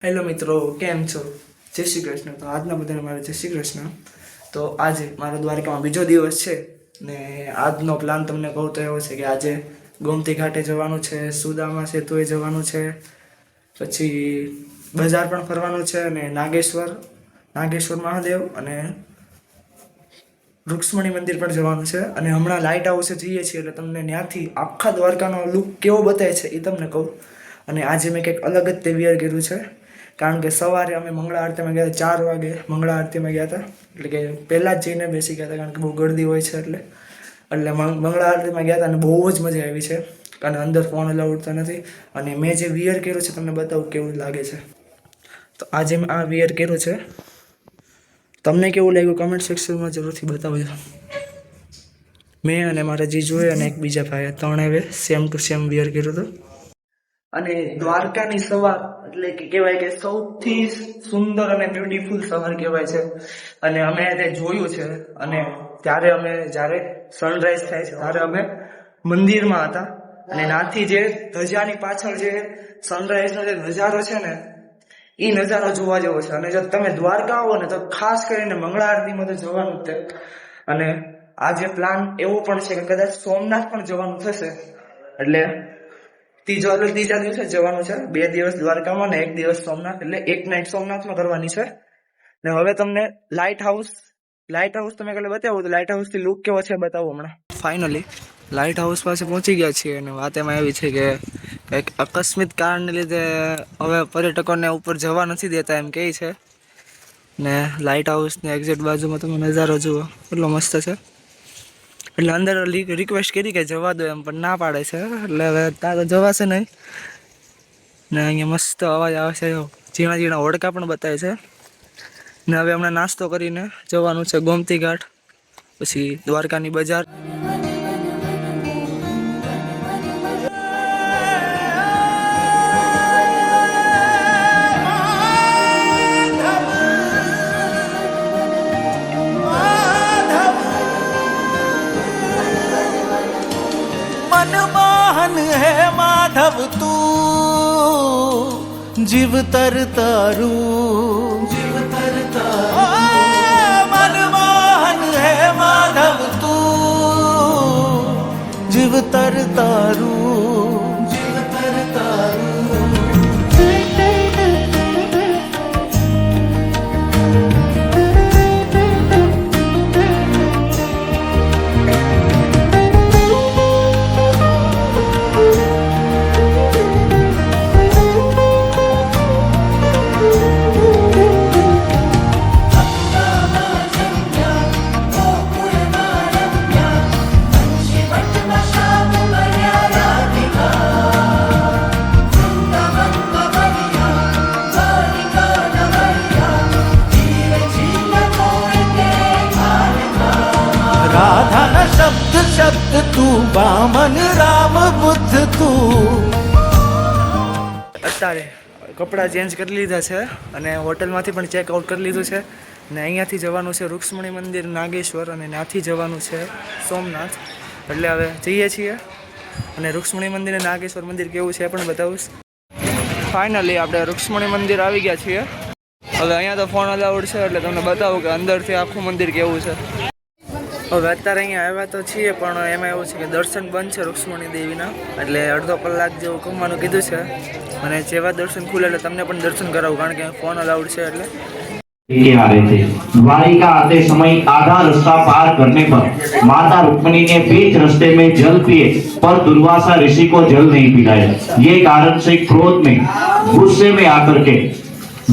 Hello મિત્રો, કેમ છો? જય શ્રી કૃષ્ણ. તો આજના બધાને મારે જય શ્રી કૃષ્ણ. તો આજે મારો દ્વારકામાં બીજો દિવસ છે ને આજનો પ્લાન તમને કહું તો એવો છે કે આજે ગોમતી ઘાટે જવાનું છે, સુદામા સેતુએ જવાનું છે, પછી બજાર પણ ફરવાનું છે અને નાગેશ્વર મહાદેવ અને રૂક્ષ્મણી મંદિર પણ જવાનું છે. અને હમણાં લાઇટ હાઉસે જઈએ છીએ એટલે તમને ત્યાંથી આખા દ્વારકાનો લુક કેવો બતાવે છે એ તમને કહું. અને આજે મેં કંઈક અલગ જ તે વિયર કર્યું છે, કારણ કે સવારે અમે મંગળા આરતીમાં ગયા હતા. 4 વાગે મંગળા આરતીમાં ગયા હતા, એટલે કે પહેલાં જ જઈને બેસી ગયા હતા, કારણ કે બહુ ગળદી હોય છે એટલે મંગળા આરતીમાં ગયા હતા અને બહુ જ મજા આવી છે. અને અંદર ફોન અલાઉડ તો નથી. અને મેં જે વિયર કર્યું છે તમને બતાવું કેવું લાગે છે. તો આજે મેં આ વિયર કર્યું છે. તમને કેવું લાગ્યું કમેન્ટ સેક્શનમાં જરૂરથી બતાવજો. મેં અને મારા જીજુએ અને એક બીજા ભાઈએ ત્રણેય સેમ ટુ સેમ વિયર કર્યું હતું. અને દ્વારકાની સવાર એટલે કે કહેવાય કે સૌથી સુંદર અને બ્યુટીફુલ સવાર કહેવાય છે. અને અમે તે જોયું છે. અને જ્યારે સનરાઈઝ થાય છે ત્યારે અમે મંદિરમાં હતા અને નાથી જે ધજાની પાછળ જે સનરાઈઝનો જે નજારો છે ને એ નજારો જોવા જેવો છે. અને જો તમે દ્વારકા આવો ને તો ખાસ કરીને મંગળા આરતીમાં તો જવાનું જ છે. અને આજે પ્લાન એવો પણ છે કે કદાચ સોમનાથ પણ જવાનું થશે. એટલે ત્રીજા દિવસે જવાનું છે. 2 દિવસ દ્વારકામાં ને 1 દિવસ સોમનાથ, એટલે 1 નાઈટ સોમનાથમાં કરવાની છે. ને હવે તમને લાઇટ હાઉસ તમે કાલે બતાવું તો લાઇટ હાઉસ થી લુક કેવો છે બતાવું હમણાં. ફાઇનલી લાઇટ હાઉસ પાસે પહોંચી ગયા છીએ અને વાત એમાં એવી છે કે એક આકસ્મિક કારણને લીધે હવે પર્યટકોને ઉપર જવા નથી દેતા એમ કહે છે. ને લાઇટ હાઉસની એક્ઝેક્ટ બાજુમાં તમે નજારો જુઓ કેટલો મસ્ત છે. એટલે અંદર રિક્વેસ્ટ કરી કે જવા દો એમ, પણ ના પાડે છે. એટલે હવે ત્યાં તો જવાશે નહીં. ને અહીંયા મસ્ત અવાજ આવે છે, ઝીણા હોડકા પણ બતાવે છે. ને હવે હમણાં નાસ્તો કરીને જવાનું છે ગોમતી ઘાટ, પછી દ્વારકાની બજાર. मनमोहन है माधव तू जीव तर तारू मनमोहन है माधव तू जीव तर तारू राधा शब्द तू बामन राम बुद्ध तू. અત્યારે કપડાં ચેન્જ કરી લીધા છે અને હોટલમાંથી પણ ચેકઆઉટ કરી લીધું છે. ને અહીંયાથી જવાનું છે રૂક્ષ્મણી મંદિર નાગેશ્વર અને ત્યાંથી જવાનું છે સોમનાથ. એટલે હવે જઈએ છીએ અને રૂક્ષ્મણી મંદિર અને નાગેશ્વર મંદિર કેવું છે એ પણ બતાવીશ. ફાઇનલી આપણે રૂક્ષ્મણી મંદિર આવી ગયા છીએ. હવે અહીંયા તો ફોન અલાઉડ છે એટલે તમને બતાવું કે અંદરથી આખું મંદિર કેવું છે. હવે અત્યારે અહીંયા આવ્યા તો છીએ, પણ એમાં એવું છે કે દર્શન બંધ છે રૂક્ષ્મણી દેવીના, એટલે અડધો કલાક જેવું ઘૂમવાનું કીધું છે. અને જેવા દર્શન ખુલે એટલે તમને પણ દર્શન કરાવું, કારણ કે ફોન અલાઉડ છે એટલે. के आ रहे थे। द्वारिका आते समय आधा रास्ता पार करने पर माता रुक्मिणी ने बीच रास्ते में जल पिए पर दुर्वासा ऋषि को जल नहीं पिलाया। ये कारण से क्रोध में गुस्से में आकर के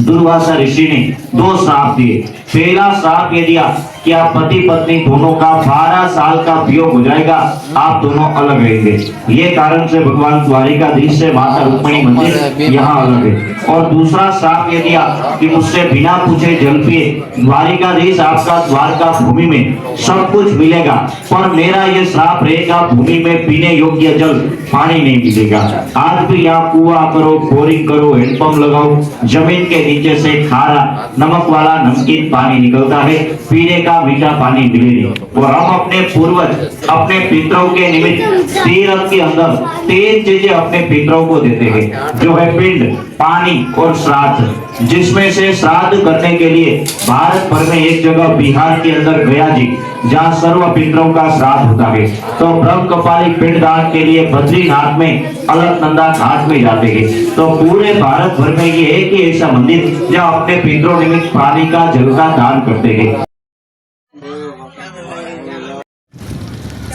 दुर्वासा ऋषि ने 2 श्राप दिए। पहला श्राप ये दिया कि आप पति पत्नी दोनों का 12 साल का वियोग हो जाएगा, आप दोनों अलग रहेंगे। ये कारण से भगवान द्वारिकाधीश से माता रुक्मिणी मंदिर यहाँ अलग है। और दूसरा श्राप ये दिया कि मुझसे बिना पूछे जल पिए द्वारिकाधीश आपका द्वारका भूमि में सब कुछ मिलेगा, पर मेरा ये श्राप रहेगा भूमि में पीने योग्य जल पानी नहीं मिलेगा। आज भी यहाँ कुआं करो, बोरिंग करो, हैंडपंप लगाओ, जमीन के नीचे से खारा नमक वाला नमकीन पानी निकलता है, पीने का मीठा पानी मिले नहीं। और हम अपने पूर्वज अपने पितरों के निमित्त तीर्थ के अंदर 3 चीजें अपने पितरों को देते हैं, जो है पिंड, पानी और श्राद्ध। जिसमें से श्राद्ध करने के लिए भारत भर में एक जगह बिहार के अंदर गया जी, जहाँ सर्व पितरों का श्राद्ध होता है। तो ब्रह्म कपाली पिंडदान के लिए बद्रीनाथ में अलकनंदा घाट में जाते हैं। तो पूरे भारत भर में ये एक ही ऐसा मंदिर जहाँ अपने पितरों निमित्त पानी का जल का दान करते हैं।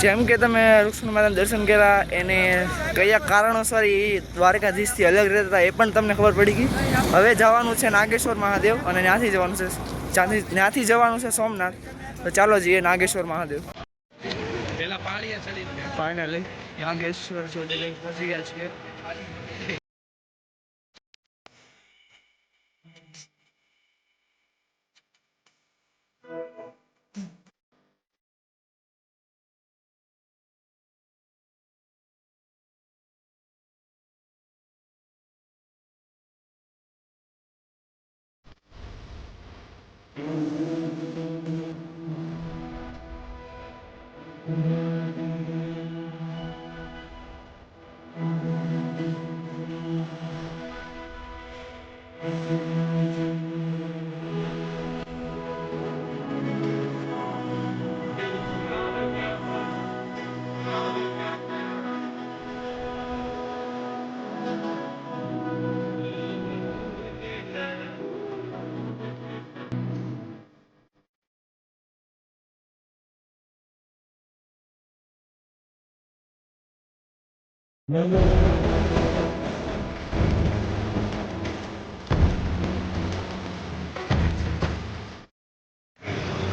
જેમ કે તમે રુક્ષ્મણી માતાના દર્શન કર્યા એને કયા કારણોસર એ દ્વારકાધીશથી અલગ રહેતા એ પણ તમને ખબર પડી ગઈ। હવે જવાનું છે નાગેશ્વર મહાદેવ અને ત્યાંથી જવાનું છે ત્યાંથી જવાનું છે સોમનાથ। તો ચાલો જઈએ નાગેશ્વર મહાદેવ। ફાઇનલી નાગેશ્વર સુધી પહોંચી ગયા છીએ।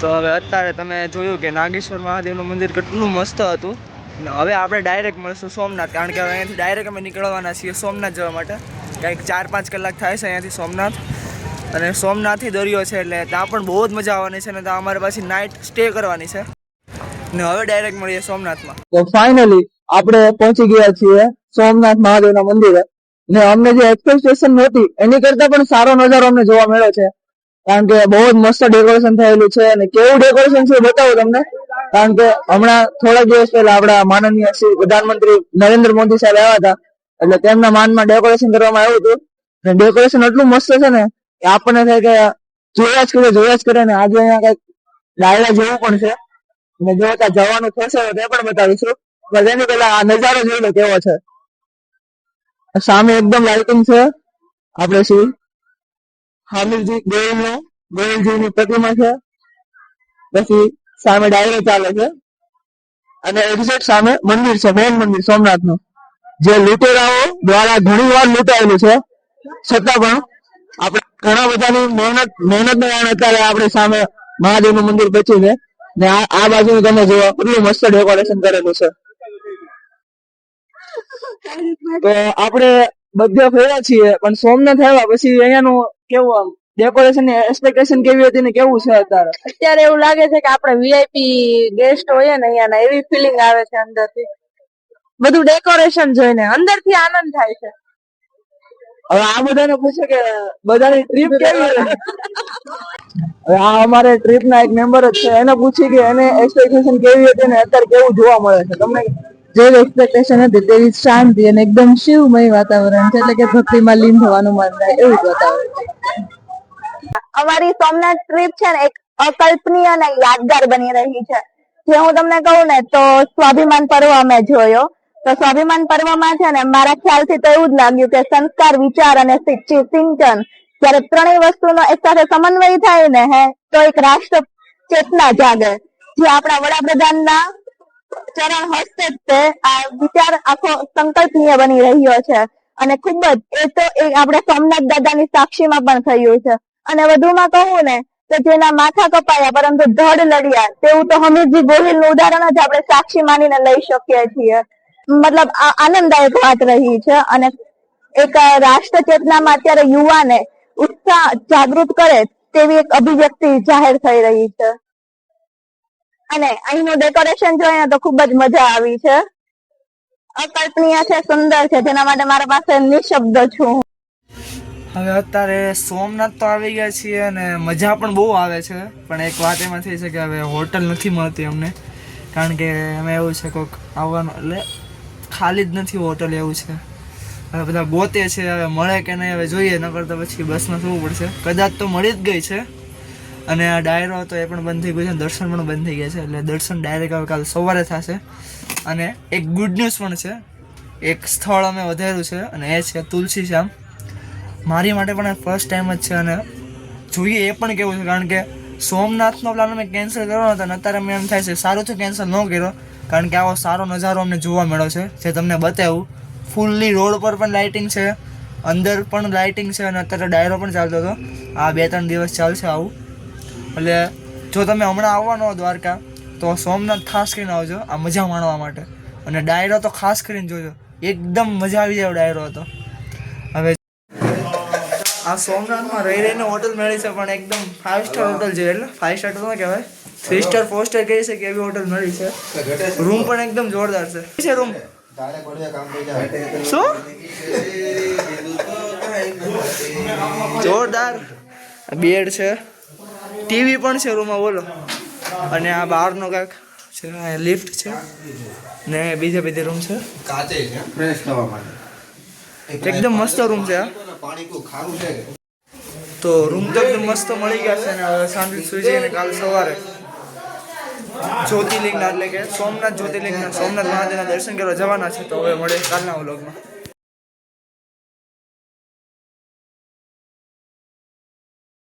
તો હવે અત્યારે તમે જોયું કે નાગેશ્વર મહાદેવનું મંદિર કેટલું મસ્ત હતું ને હવે આપણે ડાયરેક્ટ મળશું સોમનાથ, કારણ કે હવે અહીંયાથી ડાયરેક્ટ અમે નીકળવાના છીએ સોમનાથ જવા માટે। કંઈક 4-5 કલાક થાય છે અહીંયાથી સોમનાથ, અને સોમનાથથી દરિયો છે એટલે ત્યાં પણ બહુ જ મજા આવવાની છે ને ત્યાં અમારે પાછી નાઇટ સ્ટે કરવાની છે ને હવે ડાયરેક્ટ મળીએ સોમનાથમાં। તો ફાઇનલી આપણે પહોંચી ગયા છીએ સોમનાથ મહાદેવના મંદિરે ને અમને જે એક્સપેક્ટેશન હતી એની કરતા પણ સારો નજારો અમને જોવા મળ્યો છે, કારણ કે બહુ જ મસ્ત ડેકોરેશન થયેલું છે। અને કેવું ડેકોરેશન છે બતાવું તમને, કારણ કે હમણાં થોડા દિવસ પહેલા આપણા માનનીય શ્રી પ્રધાનમંત્રી નરેન્દ્ર મોદી સાહેબ આવ્યા હતા, એટલે તેમના માનમાં ડેકોરેશન કરવામાં આવ્યું હતું ને ડેકોરેશન એટલું મસ્ત છે ને કે આપણને થાય કે જોયા જ કરે ને આજે અહીંયા કઈક ડાયરા જેવું પણ છે ને જો ત્યાં જવાનું થશે તો તે પણ બતાવીશું, પણ એની પહેલા આ નજારો જોઈ લો કેવો છે। સામે એકદમ લાઇટિંગ છે, આપણે શ્રી હામિદજી ગોયલજીની પ્રતિમા છે, પછી સામે ડાયરો ચાલે છે અને એક્ઝેક્ટ સામે મંદિર છે, મેન મંદિર સોમનાથનું, જે લૂંટેરાઓ દ્વારા ઘણી વાર લૂંટાયેલું છે, છતાં પણ આપણે ઘણા બધાની મહેનત અત્યારે આપણી સામે મહાદેવનું મંદિર બચ્યું છે ને આ બાજુ તમે જુઓ કેટલું મસ્ત ડેકોરેશન કરેલું છે। તો આપણે બધા ફર્યા છીએ પણ સોમનાથ આવ્યા પછી અહીંયાનું કેવું આમ ડેકોરેશન ની એક્સપેક્ટેશન કેવી હતી ને કેવું છે અત્યારે? અત્યારે એવું લાગે છે કે આપણે વીઆઈપી ગેસ્ટ હોઈએ ને અહીંયાના એવી ફિલિંગ આવે છે અંદરથી, બધું ડેકોરેશન જોઈને અંદરથી આનંદ થાય છે। હવે આ બધાને પૂછે કે બધાની ટ્રીપ કેવી રહી? હવે આ અમારે ટ્રીપ ના એક મેમ્બર જ છે, એને પૂછી કે એને એક્સપેક્ટેશન કેવી હતી ને અત્યારે કેવું જોવા મળે છે તમને? જેવી એક્સપેક્ટેશન હતી તેવી શાંતિ અને એકદમ શિવમય વાતાવરણ છે, એટલે કે ભક્તિમાં લીન થવાનું મન થાય એવું જ વાતાવરણ છે। અમારી સોમનાથ ટ્રીપ છે ને એક અકલ્પનીય અને યાદગાર બની રહી છે। જે હું તમને કહું ને તો સ્વાભિમાન પર્વ અમે જોયો, તો સ્વાભિમાન પર્વમાં છે ને મારા ખ્યાલથી તો એવું જ લાગ્યું કે સંસ્કાર, વિચાર અને સિંચન જયારે ત્રણેય વસ્તુનો એક સાથે સમન્વય થાય ને તો એક રાષ્ટ્ર ચેતના જાગે, જે આપણા વડાપ્રધાનના ચરણ હસ્તે જ તે આ વિચાર આખો સંકલ્પનીય બની રહ્યો છે અને ખૂબ જ એ આપણે સોમનાથ દાદાની સાક્ષીમાં પણ થયું છે। અને વધુમાં કહું ને તો જેના માથા કપાયા પરંતુ ધડ લડ્યા તેવું તો હમીરજી ગોહિલનું ઉદાહરણ જ આપણે સાક્ષી માનીને લઈ શકીએ છીએ। મતલબ આનંદદાયક વાત રહી છે અને એક રાષ્ટ્ર ચેતનામાં અત્યારે યુવાને ઉત્સાહ જાગૃત કરે તેવી એક અભિવ્યક્તિ જાહેર થઈ રહી છે અને અહીંનું ડેકોરેશન જોઈને તો ખૂબ જ મજા આવી છે, અકલ્પનીય છે, સુંદર છે, જેના માટે મારા પાસે નિશબ્દ છું। હવે અત્યારે સોમનાથ તો આવી ગયા છીએ અને મજા પણ બહુ આવે છે, પણ એક વાત એમાં થઈ છે કે હવે હોટલ નથી મળતી અમને, કારણ કે અમે એવું છે કોઈક આવવાનું એટલે ખાલી જ નથી હોટલ એવું છે. હવે બધા ગોતે છે, હવે મળે કે નહીં હવે જોઈએ, નકર તો પછી બસમાં થવું પડશે. કદાચ તો મળી જ ગઈ છે. અને આ ડાયરો હતો એ પણ બંધ થઈ ગયો છે, દર્શન પણ બંધ થઈ ગયા છે, એટલે દર્શન ડાયરેક્ટ હવે કાલે સવારે થશે. અને એક ગુડ ન્યૂઝ પણ છે, એક સ્થળ અમે વધાર્યું છે અને એ છે તુલસી શ્યામ. મારી માટે પણ ફર્સ્ટ ટાઈમ જ છે અને જોઈએ એ પણ કેવું છે, કારણ કે સોમનાથનો પ્લાન અમે કેન્સલ કરવાનો હતો અને અત્યારે અમને એમ થાય છે સારું થયું કેન્સલ ન કર્યો, કારણ કે આવો સારો નજારો અમને જોવા મળ્યો છે જે તમને બતાવ્યું. ફૂલ્લી રોડ પર પણ લાઇટિંગ છે, અંદર પણ લાઇટિંગ છે અને અત્યારે ડાયરો પણ ચાલતો હતો. આ 2-3 દિવસ ચાલશે આવું. એટલે જો તમે હમણાં આવવાનો હો દ્વારકા તો સોમનાથ ખાસ કરીને આવજો આ મજા માણવા માટે, અને ડાયરો તો ખાસ કરીને જોજો, એકદમ મજા આવી જાય ડાયરો હતો. હવે આ સોમનાથમાં રહી રહીને હોટલ મળી છે, પણ એકદમ 5 સ્ટાર હોટલ છે, એટલે 5 સ્ટાર તો ન કહેવાય, 3 સ્ટાર 4 સ્ટાર કહી શકે એવી હોટલ મળી છે. રૂમ પણ એકદમ જોરદાર છે રૂમ. શું જોરદાર બેડ છે, ટીવી પણ છે રૂમમાં, બોલો. અને આ બહારનો કાંઈક છે, લિફ્ટ છે ને બીજા રૂમ છે, કાચે છે ફ્રેશ થવા માટે. એકદમ મસ્ત રૂમ છે. પાણી કોઈ ખારું છે કે? તો રૂમ તો એકદમ મસ્ત મળી ગયા છે ને હવે શાંતિ સુઈ જઈને કાલ સવારે જ્યોતિર્લિંગના એટલે કે સોમનાથ જ્યોતિર્લિંગના સોમનાથ મહાદેવના દર્શન કરવા જવાના છે. તો હવે મળે કાલના વ્લોગમાં.